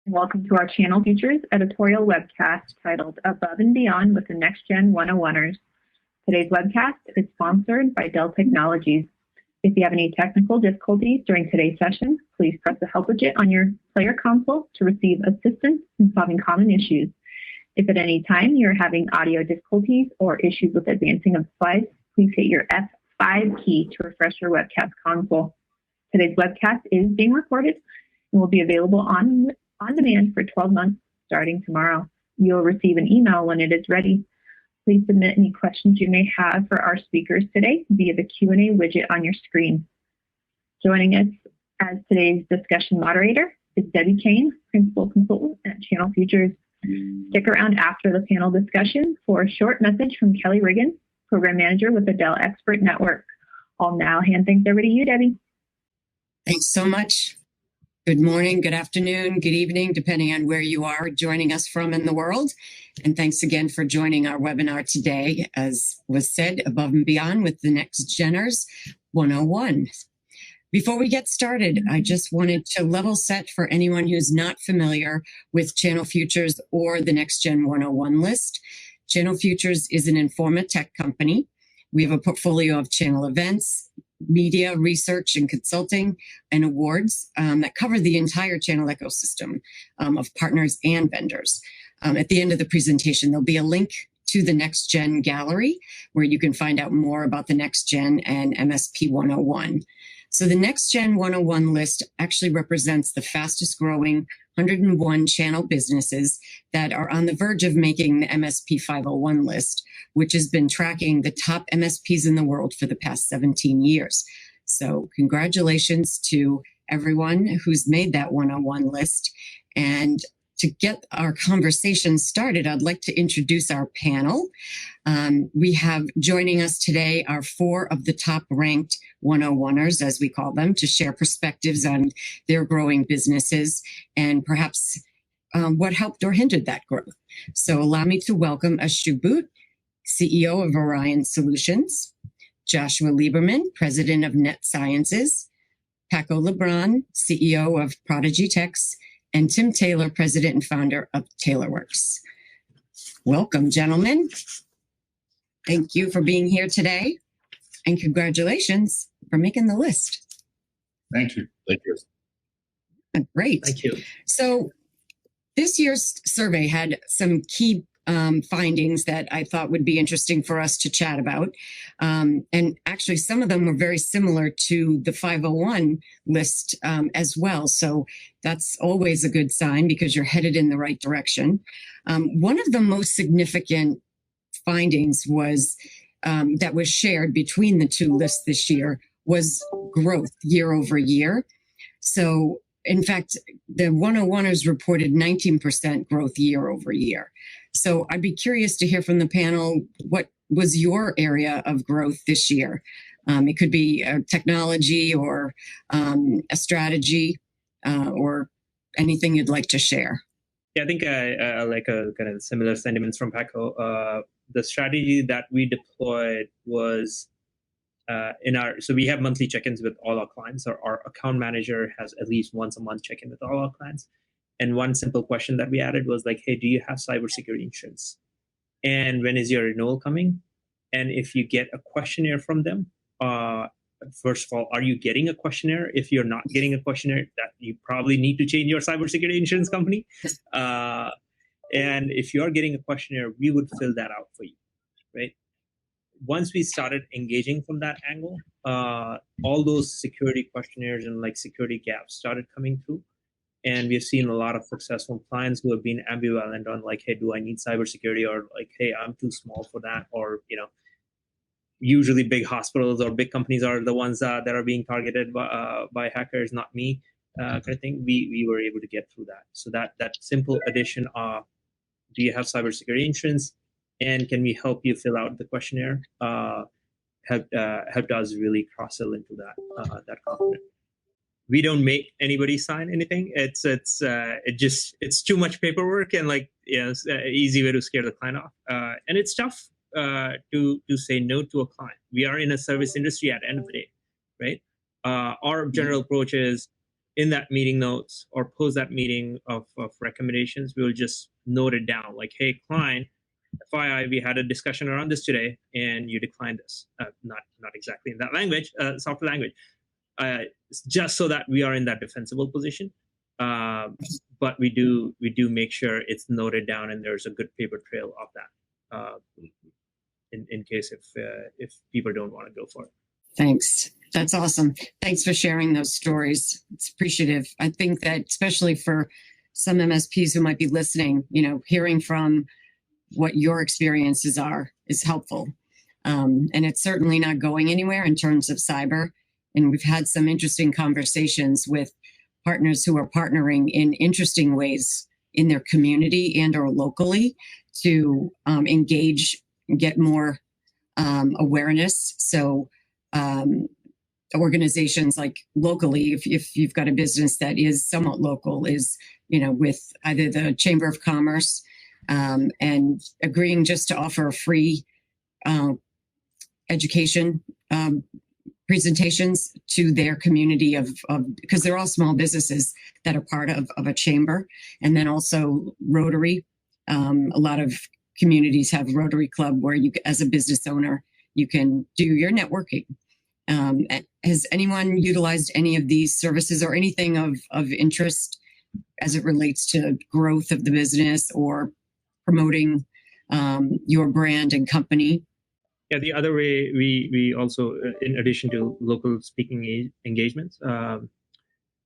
Welcome to our Channel Features editorial webcast titled Above and Beyond with the Next Gen 101ers. Today's webcast is sponsored by Dell Technologies. If you have any technical difficulties during today's session, please press the help widget on your player console to receive assistance in solving common issues. If at any time you're having audio difficulties or issues with advancing of slides, please hit your F5 key to refresh your webcast console. Today's webcast is being recorded and will be available on demand for 12 months starting tomorrow. You'll receive an email when it is ready. Please submit any questions you may have for our speakers today via the Q&A widget on your screen. Joining us as today's discussion moderator is Debbie Kane, Principal Consultant at Channel Features. Stick around after the panel discussion for a short message from Kelly Riggin, Program Manager with the Dell Expert Network. I'll now hand things over to you, Debbie. Thanks so much. Good morning, good afternoon, good evening, depending on where you are joining us from in the world. And thanks again for joining our webinar today, as was said, Above and Beyond with the Next Geners 101. Before we get started, I just wanted to level set for anyone who's not familiar with Channel Futures or the Next Gen 101 list. Channel Futures is an Informa tech company. We have a portfolio of channel events, media, research, and consulting, and awards that cover the entire channel ecosystem of partners and vendors. At the end of the presentation, there'll be a link to the Next Gen gallery where you can find out more about the Next Gen and MSP 101. So the Next Gen 101 list actually represents the fastest growing 101 channel businesses that are on the verge of making the MSP 501 list, which has been tracking the top MSPs in the world for the past 17 years. So congratulations to everyone who's made that 101 list. And to get our conversation started, I'd like to introduce our panel. We have joining us today are 4 of the top ranked 101ers, as we call them, to share perspectives on their growing businesses and perhaps what helped or hindered that growth. So allow me to welcome Ashu Boot, CEO of Orion Solutions, Joshua Lieberman, President of Net Sciences, Paco Lebron, CEO of Prodigy Techs, and Tim Taylor, President and Founder of TaylorWorks. Welcome, gentlemen. Thank you for being here today, and congratulations for making the list. Thank you. Thank you. Great. Thank you. So this year's survey had some key findings that I thought would be interesting for us to chat about. And actually, some of them were very similar to the 501 list as well. So that's always a good sign because you're headed in the right direction. One of the most significant findings was that was shared between the two lists this year was growth year over year. So in fact, the 101ers reported 19% growth year over year. So I'd be curious to hear from the panel, what was your area of growth this year? It could be technology or a strategy or anything you'd like to share. Yeah, I think I like a kind of similar sentiments from Paco. The strategy that we deployed was so we have monthly check-ins with all our clients. Our account manager has at least once a month check-in with all our clients. And one simple question that we added was like, hey, do you have cybersecurity insurance? And when is your renewal coming? And if you get a questionnaire from them, first of all, are you getting a questionnaire? If you're not getting a questionnaire, that you probably need to change your cybersecurity insurance company. And if you are getting a questionnaire, we would fill that out for you, right? Once we started engaging from that angle, all those security questionnaires and like security gaps started coming through. And we've seen a lot of successful clients who have been ambivalent on like, hey, do I need cybersecurity? Or like, hey, I'm too small for that. Or, usually big hospitals or big companies are the ones that are being targeted by hackers, not me, kind of thing. We were able to get through that. So that simple addition of, do you have cybersecurity insurance? And can we help you fill out the questionnaire? Helped us really cross-sell into that component. We don't make anybody sign anything. It's too much paperwork and it's an easy way to scare the client off. And it's tough to say no to a client. We are in a service industry at the end of the day, right? Our general approach is in that meeting notes or post that meeting of recommendations, we will just note it down. Like, hey, client, FYI, we had a discussion around this today, and you declined this. Not exactly in that language, software language, just so that we are in that defensible position. But we do make sure it's noted down, and there's a good paper trail of that, in case if people don't want to go for it. Thanks. That's awesome. Thanks for sharing those stories. It's appreciative. I think that especially for some MSPs who might be listening, hearing from what your experiences are is helpful. And it's certainly not going anywhere in terms of cyber. And we've had some interesting conversations with partners who are partnering in interesting ways in their community and or locally to engage and get more awareness. So organizations like locally, if you've got a business that is somewhat local, is, with either the Chamber of Commerce and agreeing just to offer free education presentations to their community of because they're all small businesses that are part of a chamber. And then also Rotary. A lot of communities have Rotary Club where you, as a business owner, you can do your networking. Has anyone utilized any of these services or anything of interest as it relates to growth of the business or promoting your brand and company? Yeah, the other way we also, in addition to local speaking engagements,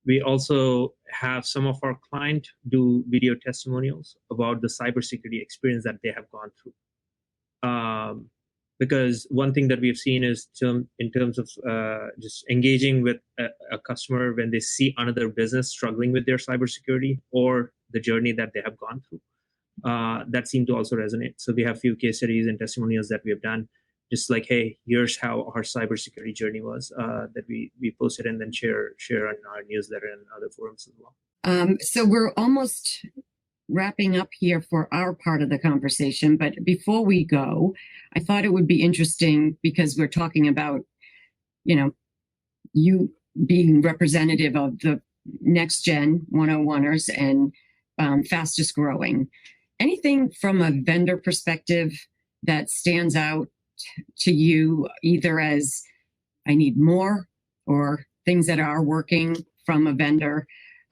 we also have some of our clients do video testimonials about the cybersecurity experience that they have gone through. Because one thing that we've seen is in terms of just engaging with a customer when they see another business struggling with their cybersecurity or the journey that they have gone through, that seemed to also resonate. So we have a few case studies and testimonials that we have done, just like, hey, here's how our cybersecurity journey was, that we posted and then share on our newsletter and other forums as well. So we're almost wrapping up here for our part of the conversation. But before we go, I thought it would be interesting because we're talking about, you being representative of the next gen 101ers and fastest growing. Anything from a vendor perspective that stands out to you, either as I need more or things that are working from a vendor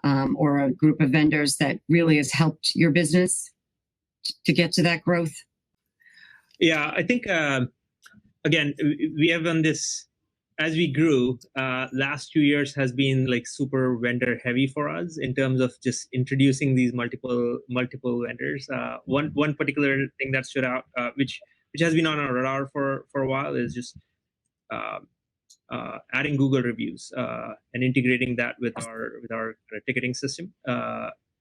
or a group of vendors that really has helped your business to get to that growth? Yeah, I think, again, we have done this as we grew. Last 2 years has been like super vendor heavy for us in terms of just introducing these multiple vendors. One particular thing that stood out, which has been on our radar for a while, is just adding Google reviews and integrating that with our ticketing system,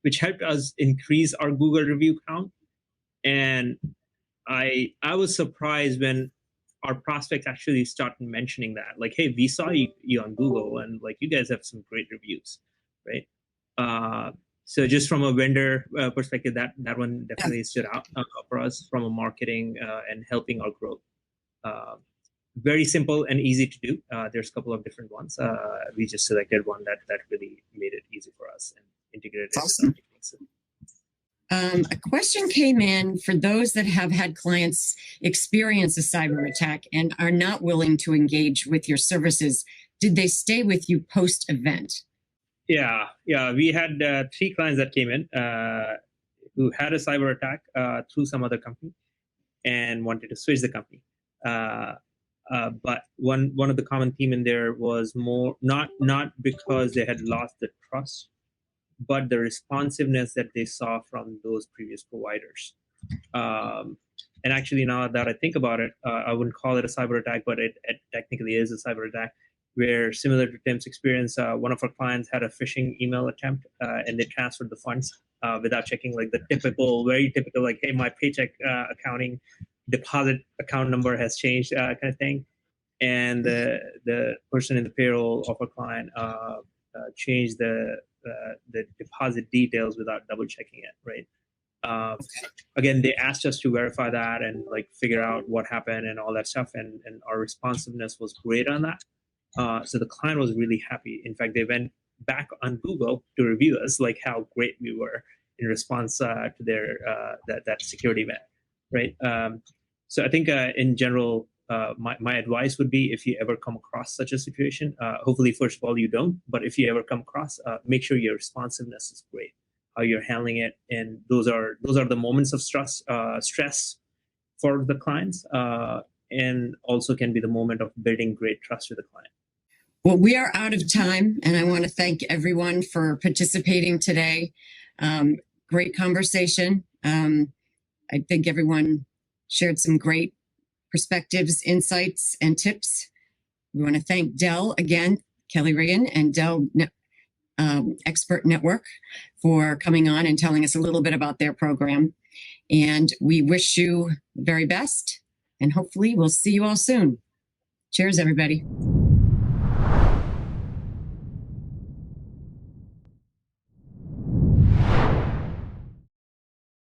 which helped us increase our Google review count. And I was surprised when our prospects actually started mentioning that, like, hey, we saw you on Google, and like you guys have some great reviews, right? So just from a vendor perspective, that one definitely stood out for us from a marketing and helping our growth. Very simple and easy to do. There's a couple of different ones. We just selected one that really made it easy for us and integrated it. Awesome. A question came in for those that have had clients experience a cyber attack and are not willing to engage with your services. Did they stay with you post-event? Yeah. We had 3 clients that came in who had a cyber attack through some other company and wanted to switch the company. But one of the common theme in there was more not because they had lost the trust, but the responsiveness that they saw from those previous providers. And actually, now that I think about it, I wouldn't call it a cyber attack, but it technically is a cyber attack, where similar to Tim's experience, one of our clients had a phishing email attempt and they transferred the funds without checking like the very typical, like, hey, my paycheck accounting deposit account number has changed kind of thing. And the person in the payroll of our client changed the deposit details without double checking it, right? Again, they asked us to verify that and like figure out what happened and all that stuff, and our responsiveness was great on that. So the client was really happy. In fact, they went back on Google to review us, like how great we were in response to their that security event, right? So I think in general, my advice would be, if you ever come across such a situation, hopefully first of all you don't, but if you ever come across, make sure your responsiveness is great, how you're handling it, and those are the moments of stress for the clients, and also can be the moment of building great trust with the client. Well, we are out of time, and I want to thank everyone for participating today. Great conversation. I think everyone shared some great perspectives, insights, and tips. We want to thank Dell again, Kelly Riggin and Dell Expert Network, for coming on and telling us a little bit about their program. And we wish you the very best, and hopefully we'll see you all soon. Cheers, everybody.